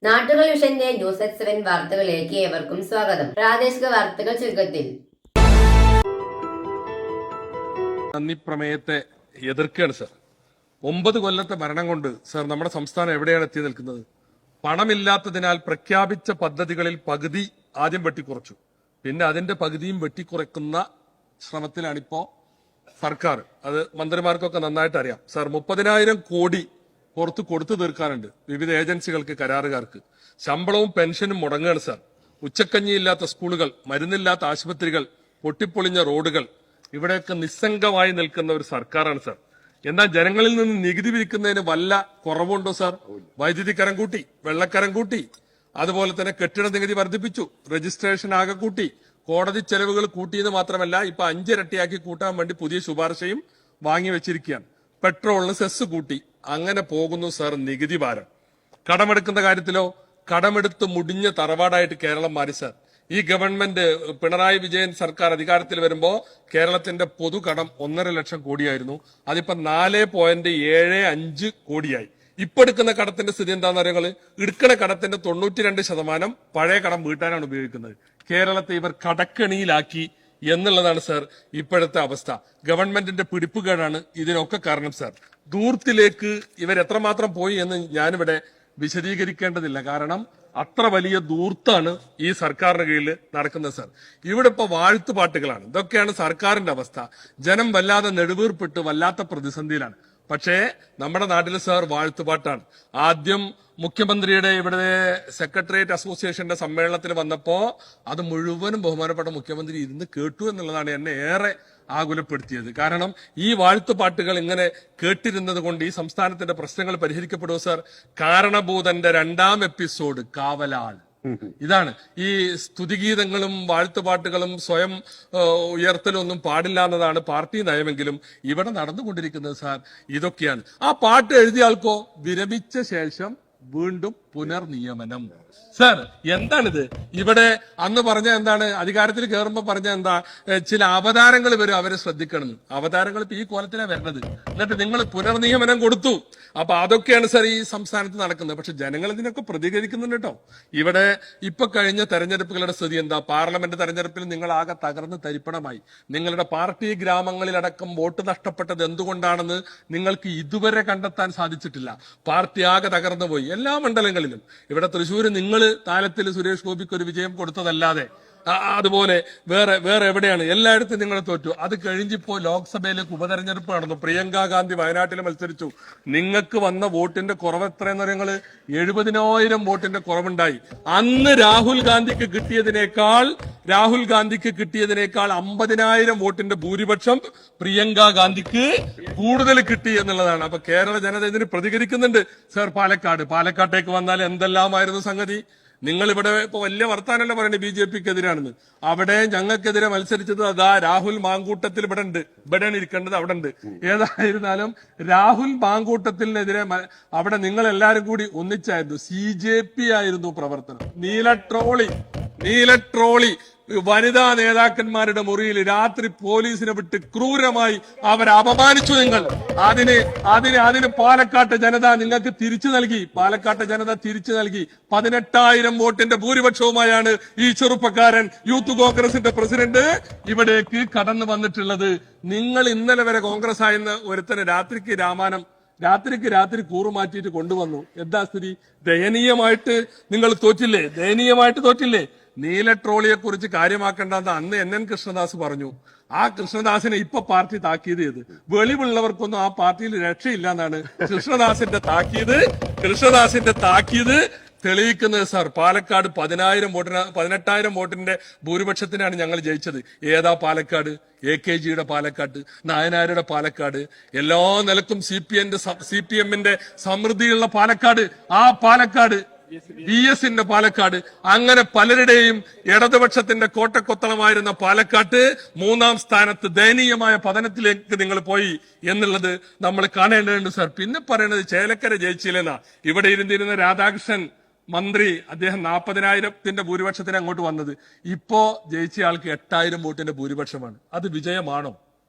നാട്ടുകൾ വിഷന്റെ news at 7 വാർത്തകളിലേക്ക് ഏവർക്കും സ്വാഗതം. പ്രാദേശിക വാർത്തകൾ ചുരുക്കത്തിൽ. നന്ദി പ്രമേയത്തെ എതിർക്കുകയാണ് സർ. 9 കൊല്ലത്തെ ഭരണം കൊണ്ട് സർ നമ്മുടെ സംസ്ഥാനം എവിടെയാണ് എത്തി നിൽക്കുന്നത്? പണമില്ലാത്തതിനാൽ പ്രഖ്യാപിച്ച പദ്ധതികളിൽ പകുതി ആദ്യം വെട്ടിക്കുറച്ചു, പിന്നെ അതിന്റെ പകുതിയും വെട്ടിക്കുറയ്ക്കുന്ന ശ്രമത്തിലാണിപ്പോ സർക്കാർ. അത് മന്ത്രിമാർക്കൊക്കെ നന്നായിട്ട് അറിയാം സർ. 30,000 കോടി പുറത്ത് കൊടുത്തു തീർക്കാനുണ്ട് വിവിധ ഏജൻസികൾക്ക്, കരാറുകാർക്ക്. ശമ്പളവും പെൻഷനും മുടങ്ങുകയാണ് സാർ. ഉച്ചക്കഞ്ഞിയില്ലാത്ത സ്കൂളുകൾ, മരുന്നില്ലാത്ത ആശുപത്രികൾ, പൊട്ടിപ്പൊളിഞ്ഞ റോഡുകൾ, ഇവിടെയൊക്കെ നിസ്സംഗമായി നിൽക്കുന്ന ഒരു സർക്കാരാണ് സാർ. എന്നാൽ ജനങ്ങളിൽ നിന്ന് നികുതി പിരിക്കുന്നതിന് വല്ല കുറവുണ്ടോ സാർ? വൈദ്യുതി കരം കൂട്ടി, വെള്ളക്കരം കൂട്ടി, അതുപോലെ തന്നെ കെട്ടിട നികുതി വർദ്ധിപ്പിച്ചു, രജിസ്ട്രേഷൻ ആകെ കൂട്ടി, കോടതി ചെലവുകൾ കൂട്ടിയെന്ന് മാത്രമല്ല ഇപ്പൊ 5 ഇരട്ടിയാക്കി കൂട്ടാൻ വേണ്ടി പുതിയ ശുപാർശയും വാങ്ങി വെച്ചിരിക്കുകയാണ്. പെട്രോളിന് സെസ് കൂട്ടി. അങ്ങനെ പോകുന്നു സാർ നികുതി ഭാരം. കടമെടുക്കുന്ന കാര്യത്തിലോ കടമെടുത്ത് മുടിഞ്ഞ തറവാടായിട്ട് കേരളം മാറി സാർ. ഈ ഗവൺമെന്റ് പിണറായി വിജയൻ സർക്കാർ അധികാരത്തിൽ വരുമ്പോ കേരളത്തിന്റെ പൊതുകടം 1.5 ലക്ഷം കോടിയായിരുന്നു. അതിപ്പോ 4.75 കോടിയായി. ഇപ്പൊ എടുക്കുന്ന കടത്തിന്റെ സ്ഥിതി എന്താണെന്ന് അറിയാം? എടുക്കുന്ന കടത്തിന്റെ 92% പഴയ കടം വീട്ടാനാണ് ഉപയോഗിക്കുന്നത്. കേരളത്തെ ഇവർ കടക്കെണിയിലാക്കി എന്നുള്ളതാണ് സാർ ഇപ്പോഴത്തെ അവസ്ഥ. ഗവൺമെന്റിന്റെ പിടിപ്പുകേടാണ് ഇതിനൊക്കെ കാരണം സാർ. ദൂർത്തിലേക്ക് ഇവർ എത്രമാത്രം പോയി എന്ന് ഞാനിവിടെ വിശദീകരിക്കേണ്ടതില്ല, കാരണം അത്ര വലിയ ദൂർത്താണ് ഈ സർക്കാരിന് കീഴിൽ നടക്കുന്നത് സാർ. ഇവിടെ ഇപ്പൊ വാഴ്ത്തുപാട്ടുകളാണ്. ഇതൊക്കെയാണ് സർക്കാരിന്റെ അവസ്ഥ. ജനം വല്ലാതെ നെടുവീർപ്പിട്ട് വല്ലാത്ത പ്രതിസന്ധിയിലാണ്. പക്ഷേ നമ്മുടെ നാട്ടിൽ സാർ വാഴ്ത്തുപാട്ടാണ്. ആദ്യം മുഖ്യമന്ത്രിയുടെ ഇവിടെ സെക്രട്ടേറിയറ്റ് അസോസിയേഷന്റെ സമ്മേളനത്തിന് വന്നപ്പോ അത് മുഴുവനും ബഹുമാനപ്പെട്ട മുഖ്യമന്ത്രി ഇരുന്ന് കേട്ടു എന്നുള്ളതാണ് എന്നെ ഏറെ ആകുലപ്പെടുത്തിയത്. കാരണം ഈ വാഴ്ത്തുപാട്ടുകൾ ഇങ്ങനെ കേട്ടിരുന്നത് കൊണ്ട് ഈ സംസ്ഥാനത്തിന്റെ പ്രശ്നങ്ങൾ പരിഹരിക്കപ്പെടുമോ സാർ? കാരണഭൂതന്റെ 2ാം എപ്പിസോഡ് കാവലാൾ. ഇതാണ് ഈ സ്തുതിഗീതങ്ങളും വാഴ്ത്തുപാട്ടുകളും സ്വയം ഉയർത്തലൊന്നും പാടില്ല എന്നതാണ് പാർട്ടി നയമെങ്കിലും ഇവിടെ നടന്നുകൊണ്ടിരിക്കുന്നത് സാർ ഇതൊക്കെയാണ്. ആ പാട്ട് എഴുതിയ ആൾക്കോ വിരമിച്ച ശേഷം വീണ്ടും പുനർനിയമനം. സാർ എന്താണിത്? ഇവിടെ അന്ന് പറഞ്ഞ എന്താണ്? അധികാരത്തിൽ കയറുമ്പോ പറഞ്ഞ എന്താ? ചില അവതാരങ്ങൾ വരും, അവരെ ശ്രദ്ധിക്കണം. അവതാരങ്ങൾ ഇപ്പൊ ഈ കോലത്തിലാണ് വരുന്നത്. എന്നിട്ട് നിങ്ങൾ പുനർനിയമനം കൊടുത്തു. അപ്പൊ അതൊക്കെയാണ് സാർ ഈ സംസ്ഥാനത്ത് നടക്കുന്നത്. പക്ഷെ ജനങ്ങൾ ഇതിനൊക്കെ പ്രതികരിക്കുന്നുണ്ട് കേട്ടോ. ഇവിടെ ഇപ്പൊ കഴിഞ്ഞ തെരഞ്ഞെടുപ്പുകളുടെ സ്ഥിതി എന്താ? പാർലമെന്റ് തെരഞ്ഞെടുപ്പിൽ നിങ്ങൾ ആകെ തകർന്ന് തരിപ്പണമായി. നിങ്ങളുടെ പാർട്ടി ഗ്രാമങ്ങളിലടക്കം വോട്ട് നഷ്ടപ്പെട്ടത് എന്തുകൊണ്ടാണെന്ന് നിങ്ങൾക്ക് ഇതുവരെ കണ്ടെത്താൻ സാധിച്ചിട്ടില്ല. പാർട്ടി ആകെ തകർന്നു പോയി എല്ലാ മണ്ഡലങ്ങളിലും. ഇവിടെ തൃശ്ശൂര് നിങ്ങൾ താലത്തിൽ സുരേഷ് ഗോപിക്ക് ഒരു വിജയം കൊടുത്തതല്ലാതെ അതുപോലെ വേറെ എവിടെയാണ്? എല്ലായിടത്തും നിങ്ങൾ തോറ്റു. അത് കഴിഞ്ഞിപ്പോ ലോക്സഭയിലേക്ക് ഉപതെരഞ്ഞെടുപ്പ് നടന്നു. പ്രിയങ്ക ഗാന്ധി വയനാട്ടിൽ മത്സരിച്ചു. നിങ്ങൾക്ക് വന്ന വോട്ടിന്റെ കുറവ് എത്രയെന്ന് പറയുന്നത്? 70,000 വോട്ടിന്റെ കുറവുണ്ടായി. അന്ന് രാഹുൽ ഗാന്ധിക്ക് കിട്ടിയതിനേക്കാൾ 50,000 വോട്ടിന്റെ ഭൂരിപക്ഷം പ്രിയങ്ക ഗാന്ധിക്ക് കൂടുതൽ കിട്ടി എന്നുള്ളതാണ്. അപ്പൊ കേരള ജനത ഇതിന് പ്രതികരിക്കുന്നുണ്ട് സാർ. പാലക്കാട്ടേക്ക് വന്നാൽ എന്തെല്ലാമായിരുന്നു സംഗതി? നിങ്ങൾ ഇവിടെ ഇപ്പൊ വലിയ വർത്താനല്ല പറയുന്നത് BJPക്കെതിരാണെന്ന്. അവിടെ ഞങ്ങൾക്കെതിരെ മത്സരിച്ചത് അതാ രാഹുൽ മാങ്കൂട്ടത്തിൽ ഇവിടെയാണ് ഇരിക്കേണ്ടത്, അവിടെ ഉണ്ട്. ഏതായിരുന്നാലും രാഹുൽ മാങ്കൂട്ടത്തിനെതിരെ അവിടെ നിങ്ങൾ എല്ലാരും കൂടി ഒന്നിച്ചായിരുന്നു. CJP ആയിരുന്നു പ്രവർത്തനം. നീലട്രോളി വനിതാ നേതാക്കന്മാരുടെ മുറിയിൽ രാത്രി പോലീസിനെ വിട്ട് ക്രൂരമായി അവരെ അപമാനിച്ചു. നിങ്ങൾ അതിന് പാലക്കാട്ട് ജനത നിങ്ങൾക്ക് തിരിച്ചു നൽകി. 18,000 വോട്ടിന്റെ ഭൂരിപക്ഷവുമായാണ് ഈ ചെറുപ്പക്കാരൻ യൂത്ത് കോൺഗ്രസിന്റെ പ്രസിഡന്റ് ഇവിടേക്ക് കടന്നു വന്നിട്ടുള്ളത്. നിങ്ങൾ ഇന്നലെ വരെ കോൺഗ്രസ് ആയെന്ന് ഒരുത്തന് രാത്രി കൂറുമാറ്റിയിട്ട് കൊണ്ടുവന്നു. എന്താ സ്ഥിതി? ദയനീയമായിട്ട് നിങ്ങൾ തോറ്റില്ലേ? നീലട്രോളിയെ കുറിച്ച് കാര്യമാക്കേണ്ടെന്ന് അന്ന് NN കൃഷ്ണദാസ് പറഞ്ഞു. ആ കൃഷ്ണദാസിനെ ഇപ്പൊ പാർട്ടി താക്കീത് ചെയ്ത് വെളിവുള്ളവർക്കൊന്നും ആ പാർട്ടിയിൽ രക്ഷയില്ല എന്നാണ് കൃഷ്ണദാസിന്റെ താക്കീത് തെളിയിക്കുന്നത് സാർ. പാലക്കാട് 18,000 വോട്ടിന്റെ ഭൂരിപക്ഷത്തിനാണ് ഞങ്ങൾ ജയിച്ചത്. ഏതാ പാലക്കാട്? AKGയുടെ പാലക്കാട്, നായനാരുടെ പാലക്കാട്, എല്ലാ നിലക്കും CPMന്റെ സമൃദ്ധിയുള്ള പാലക്കാട്. ആ പാലക്കാട് VSന്റെ പാലക്കാട്, അങ്ങനെ പലരുടെയും ഇടതുപക്ഷത്തിന്റെ കോട്ടക്കൊത്തളമായിരുന്ന പാലക്കാട്ട് 3ാം സ്ഥാനത്ത് ദയനീയമായ പതനത്തിലേക്ക് നിങ്ങൾ പോയി എന്നുള്ളത് നമ്മൾ കാണേണ്ടതുണ്ട് സാർ. പിന്നെ പറയുന്നത് ചേലക്കര ജയിച്ചില്ലെന്നാ. ഇവിടെ ഇരുന്നിരുന്ന രാധാകൃഷ്ണൻ മന്ത്രി, അദ്ദേഹം 40,000 ഭൂരിപക്ഷത്തിന് അങ്ങോട്ട് വന്നത്. ഇപ്പോ ജയിച്ച ആൾക്ക് 8,000 വോട്ടിന്റെ ഭൂരിപക്ഷമാണ്. അത് വിജയമാണോ?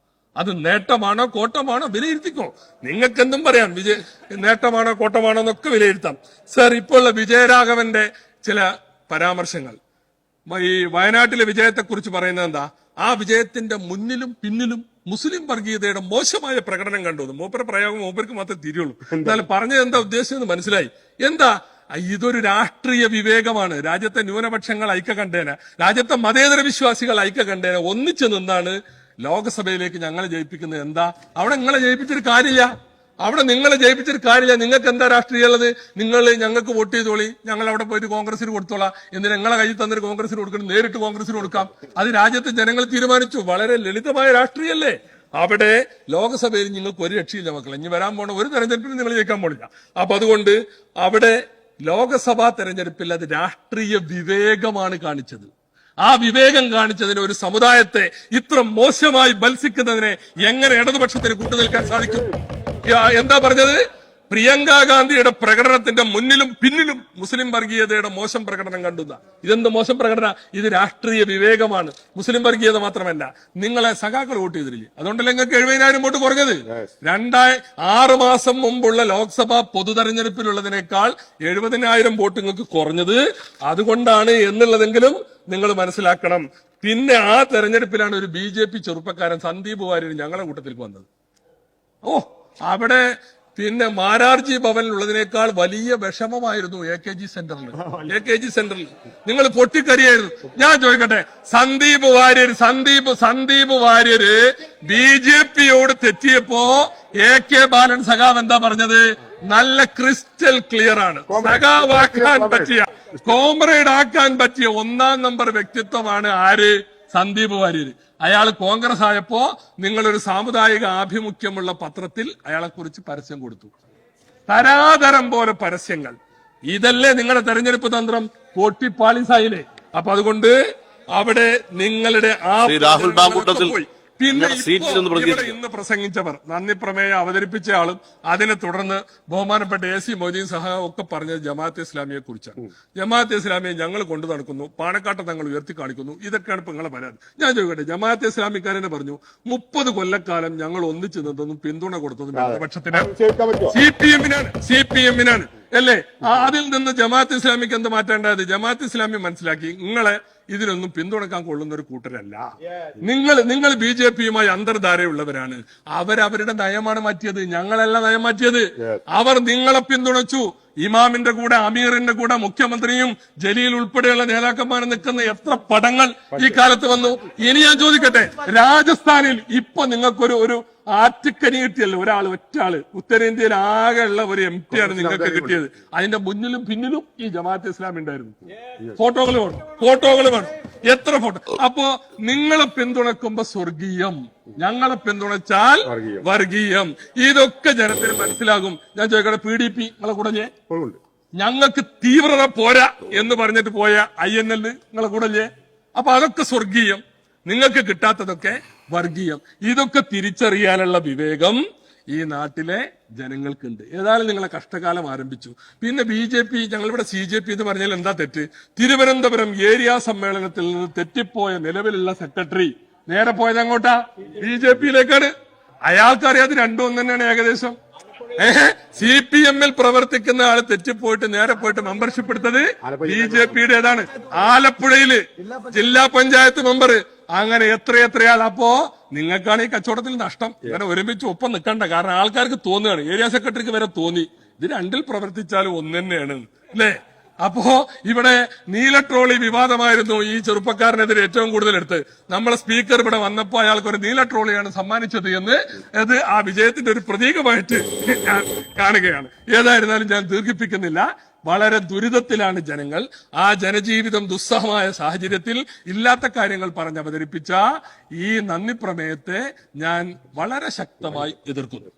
അത് നേട്ടമാണോ കോട്ടമാണോ വിലയിരുത്തിക്കോ. നിങ്ങൾക്ക് എന്തും പറയാം, നേട്ടമാണോ കോട്ടമാണോ എന്നൊക്കെ വിലയിരുത്താം. സർ, ഇപ്പോഴുള്ള വിജയരാഘവന്റെ ചില പരാമർശങ്ങൾ ഈ വയനാട്ടിലെ വിജയത്തെക്കുറിച്ച് പറയുന്നത് എന്താ? ആ വിജയത്തിന്റെ മുന്നിലും പിന്നിലും മുസ്ലിം വർഗീയതയുടെ മോശമായ പ്രകടനം കണ്ടു. മൂപ്പര പ്രയോഗം മൂപ്പർക്ക് മാത്രമേ തിരിയുള്ളൂ. എന്നാലും പറഞ്ഞത് എന്താ ഉദ്ദേശിച്ചെന്ന് മനസ്സിലായി. എന്താ? ഇതൊരു രാഷ്ട്രീയ വിവേകമാണ്. രാജ്യത്തെ ന്യൂനപക്ഷങ്ങൾ ഐക്യ കണ്ടേന, രാജ്യത്തെ മതേതര വിശ്വാസികൾ ഐക്യ കണ്ടേന ഒന്നിച്ചു നിന്നാണ് ലോകസഭയിലേക്ക് ഞങ്ങളെ ജയിപ്പിക്കുന്നത്. എന്താ അവിടെ നിങ്ങളെ ജയിപ്പിച്ചൊരു കാര്യമില്ല, അവിടെ നിങ്ങളെ ജയിപ്പിച്ചൊരു കാര്യമില്ല. നിങ്ങൾക്ക് എന്താ രാഷ്ട്രീയം ഉള്ളത്? നിങ്ങൾ ഞങ്ങൾക്ക് വോട്ട് ചെയ്തോളി, ഞങ്ങൾ അവിടെ പോയിട്ട് കോൺഗ്രസിന് കൊടുത്തോളാം. എന്തിനാ നിങ്ങളെ കയ്യിൽ തന്നിട്ട് കോൺഗ്രസിന് കൊടുക്കണം? നേരിട്ട് കോൺഗ്രസിന് കൊടുക്കാം. അത് രാജ്യത്തെ ജനങ്ങൾ തീരുമാനിച്ചു. വളരെ ലളിതമായ രാഷ്ട്രീയല്ലേ. അവിടെ ലോകസഭയിൽ നിങ്ങൾക്ക് ഒരു രക്ഷയില്ല മക്കളെ. ഇനി വരാൻ പോണ ഒരു തെരഞ്ഞെടുപ്പിൽ നിങ്ങൾ ജയിക്കാൻ പോണില്ല. അപ്പൊ അതുകൊണ്ട് അവിടെ ലോകസഭാ തെരഞ്ഞെടുപ്പിൽ അത് രാഷ്ട്രീയ വിവേകമാണ് കാണിച്ചത്. ആ വിവേകം കാണിച്ചതിന് ഒരു സമുദായത്തെ ഇത്ര മോശമായി ബത്സിക്കുന്നതിനെ എങ്ങനെ ഇടതുപക്ഷത്തിന് കൂട്ടുനിൽക്കാൻ സാധിക്കും? എന്താ പറഞ്ഞത്? പ്രിയങ്ക ഗാന്ധിയുടെ പ്രകടനത്തിന്റെ മുന്നിലും പിന്നിലും മുസ്ലിം വർഗീയതയുടെ മോശം പ്രകടനം കണ്ടുന്ന. ഇതെന്ത് മോശം പ്രകടന? ഇത് രാഷ്ട്രീയ വിവേകമാണ്. മുസ്ലിം വർഗീയത മാത്രമല്ല, നിങ്ങളെ സഖാക്കൾ വോട്ട് ചെയ്തില്ലേ? അതുകൊണ്ടല്ലേ നിങ്ങൾക്ക് 70,000 വോട്ട് കുറഞ്ഞത്. 6 മാസം മുമ്പുള്ള ലോക്സഭാ പൊതു തെരഞ്ഞെടുപ്പിലുള്ളതിനേക്കാൾ 70,000 വോട്ട് നിങ്ങൾക്ക് കുറഞ്ഞത് അതുകൊണ്ടാണ് എന്നുള്ളതെങ്കിലും നിങ്ങൾ മനസ്സിലാക്കണം. പിന്നെ ആ തെരഞ്ഞെടുപ്പിലാണ് ഒരു BJP ചെറുപ്പക്കാരൻ സന്ദീപ് വാര്യർ ഞങ്ങളെ കൂട്ടത്തിലേക്ക് വന്നത്. അവിടെ പിന്നെ മാരാർജി ഭവനിലുള്ളതിനേക്കാൾ വലിയ വിഷമമായിരുന്നു AKG സെന്ററിൽ. നിങ്ങൾ പൊട്ടിക്കരിയായിരുന്നു. ഞാൻ ചോദിക്കട്ടെ, സന്ദീപ് വാര്യര് BJPയോട് തെറ്റിയപ്പോ AK ബാലൻ സഖാവ് എന്താ പറഞ്ഞത്? നല്ല ക്രിസ്റ്റൽ ക്ലിയർ ആണ്. സഖാവാക്കാൻ പറ്റിയ, കോമ്രേഡ് ആക്കാൻ പറ്റിയ 1ാം നമ്പർ വ്യക്തിത്വമാണ് ആര്? സന്ദീപ് വാര്യര്. അയാൾ കോൺഗ്രസ് ആയപ്പോ നിങ്ങളൊരു സാമുദായിക ആഭിമുഖ്യമുള്ള പത്രത്തിൽ അയാളെ കുറിച്ച് പരസ്യം കൊടുത്തു. തരാതരം പോലെ പരസ്യങ്ങൾ. ഇതല്ലേ നിങ്ങളുടെ തെരഞ്ഞെടുപ്പ് തന്ത്രം? പൊട്ടിപ്പാളിസായില്ലേ? അപ്പൊ അതുകൊണ്ട് അവിടെ നിങ്ങളുടെ രാഹുൽ മാങ്കൂട്ടത്തിൽ പിന്നെ ഇന്ന് പ്രസംഗിച്ചവർ, നന്ദി പ്രമേയം അവതരിപ്പിച്ച ആളും അതിനെ തുടർന്ന് ബഹുമാനപ്പെട്ട AC മൊയ്തീൻ സഹാബ് ഒക്കെ പറഞ്ഞത് ജമാഅത്തെ ഇസ്ലാമിയെ കുറിച്ചാണ്. ജമാഅത്തെ ഇസ്ലാമിയെ ഞങ്ങൾ കൊണ്ടു നടക്കുന്നു, പാണക്കാട്ടെ തങ്ങൾ ഉയർത്തി കാണിക്കുന്നു. ഇതൊക്കെയാണ് ഇപ്പൊ നിങ്ങളെ പരാതി. ഞാൻ ചോദിക്കട്ടെ, ജമാഅത്തെ ഇസ്ലാമിക്കാരനെ പറഞ്ഞു 30 കൊല്ലക്കാലം ഞങ്ങൾ ഒന്നിച്ചു നിന്നതും പിന്തുണ കൊടുത്തതും ഇടതുപക്ഷത്തിന് CPM-നാണ് അല്ലേ? അതിൽ നിന്ന് ജമാഅത്ത് ഇസ്ലാമിക്ക് എന്ത് മാറ്റേണ്ടത്? ജമാഅത്ത് ഇസ്ലാമി മനസ്സിലാക്കി നിങ്ങളെ ഇതിനൊന്നും പിന്തുണക്കാൻ കൊള്ളുന്ന ഒരു കൂട്ടരല്ല. നിങ്ങൾ BJPയുമായി അന്തർധാരയുള്ളവരാണ്. അവരവരുടെ നയമാണ് മാറ്റിയത്, ഞങ്ങളല്ല നയം മാറ്റിയത്. അവർ നിങ്ങളെ പിന്തുണച്ചു. ഇമാമിന്റെ കൂടെ, അമീറിന്റെ കൂടെ മുഖ്യമന്ത്രിയും ജലീൽ ഉൾപ്പെടെയുള്ള നേതാക്കന്മാർ നിൽക്കുന്ന എത്ര പടങ്ങൾ ഈ കാലത്ത് വന്നു. ഇനി ഞാൻ ചോദിക്കട്ടെ, രാജസ്ഥാനിൽ ഇപ്പൊ നിങ്ങൾക്കൊരു ആറ്റുക്കനി കിട്ടിയല്ലോ, ഒറ്റ ആള്. ഉത്തരേന്ത്യയിൽ ആകെയുള്ള ഒരു MP ആണ് നിങ്ങൾക്ക് കിട്ടിയത്. അതിന്റെ മുന്നിലും പിന്നിലും ഈ ജമാഅത്തെ ഇസ്ലാമി ഉണ്ടായിരുന്നു. ഫോട്ടോകൾ വേണം, എത്ര ഫോട്ടോ. അപ്പോ നിങ്ങളെ പിന്തുണക്കുമ്പോ സ്വർഗീയം, ഞങ്ങളെ പിന്തുണച്ചാൽ വർഗീയം. ഇതൊക്കെ ജനത്തിന് മനസ്സിലാകും. ഞാൻ ചോദിക്കട്ടെ, PDP നിങ്ങളെ കൂടെ ഞങ്ങൾക്ക് തീവ്രത പോരാ എന്ന് പറഞ്ഞിട്ട് പോയ INL നിങ്ങളെ കൂടെ. അപ്പൊ അതൊക്കെ സ്വർഗീയം, നിങ്ങൾക്ക് കിട്ടാത്തതൊക്കെ വർഗീയം. ഇതൊക്കെ തിരിച്ചറിയാനുള്ള വിവേകം ഈ നാട്ടിലെ ജനങ്ങൾക്കുണ്ട്. ഏതായാലും നിങ്ങളെ കഷ്ടകാലം ആരംഭിച്ചു. പിന്നെ BJP, ഞങ്ങളിവിടെ CJP എന്ന് പറഞ്ഞാൽ എന്താ തെറ്റ്? തിരുവനന്തപുരം ഏരിയ സമ്മേളനത്തിൽ നിന്ന് തെറ്റിപ്പോയ നിലവിലുള്ള സെക്രട്ടറി നേരെ പോയത് അങ്ങോട്ടാ? BJPയിലേക്കാണ്. അയാൾക്കറിയാതെ രണ്ടും ഒന്ന് തന്നെയാണ് ഏകദേശം. CPM-ൽ പ്രവർത്തിക്കുന്ന ആള് തെറ്റിപ്പോയിട്ട് നേരെ പോയിട്ട് മെമ്പർഷിപ്പ് എടുത്തത് BJPയുടേതാണ്. ആലപ്പുഴയില് ജില്ലാ പഞ്ചായത്ത് മെമ്പർ. അങ്ങനെ എത്രയാൾ. അപ്പോ നിങ്ങൾക്കാണ് ഈ കച്ചവടത്തിൽ നഷ്ടം. ഇങ്ങനെ ഒരുമിച്ച് ഒപ്പം നിൽക്കണ്ട. കാരണം ആൾക്കാർക്ക് തോന്നുകയാണ്, ഏരിയ സെക്രട്ടറിക്ക് വരെ തോന്നി ഇത് രണ്ടിൽ പ്രവർത്തിച്ചാലും ഒന്ന് തന്നെയാണ് അല്ലേ? അപ്പോ ഇവിടെ നീല ട്രോളി വിവാദമായിരുന്നു ഈ ചെറുപ്പക്കാരനെതിരെ ഏറ്റവും കൂടുതൽ എടുത്ത്. നമ്മളെ സ്പീക്കർ ഇവിടെ വന്നപ്പോ അയാൾക്ക് ഒരു നീല ട്രോളിയാണ് സമ്മാനിച്ചത് എന്ന് അത് ആ വിജയത്തിന്റെ ഒരു പ്രതീകമായിട്ട് ഞാൻ കാണുകയാണ്. ഏതായിരുന്നാലും ഞാൻ ദീർഘിപ്പിക്കുന്നില്ല. വളരെ ദുരിതത്തിലാണ് ജനങ്ങൾ. ആ ജനജീവിതം ദുസ്സഹമായ സാഹചര്യത്തിൽ ഇല്ലാത്ത കാര്യങ്ങൾ പറഞ്ഞ് അവതരിപ്പിച്ച ഈ നന്ദി പ്രമേയത്തെ ഞാൻ വളരെ ശക്തമായി എതിർക്കുന്നു.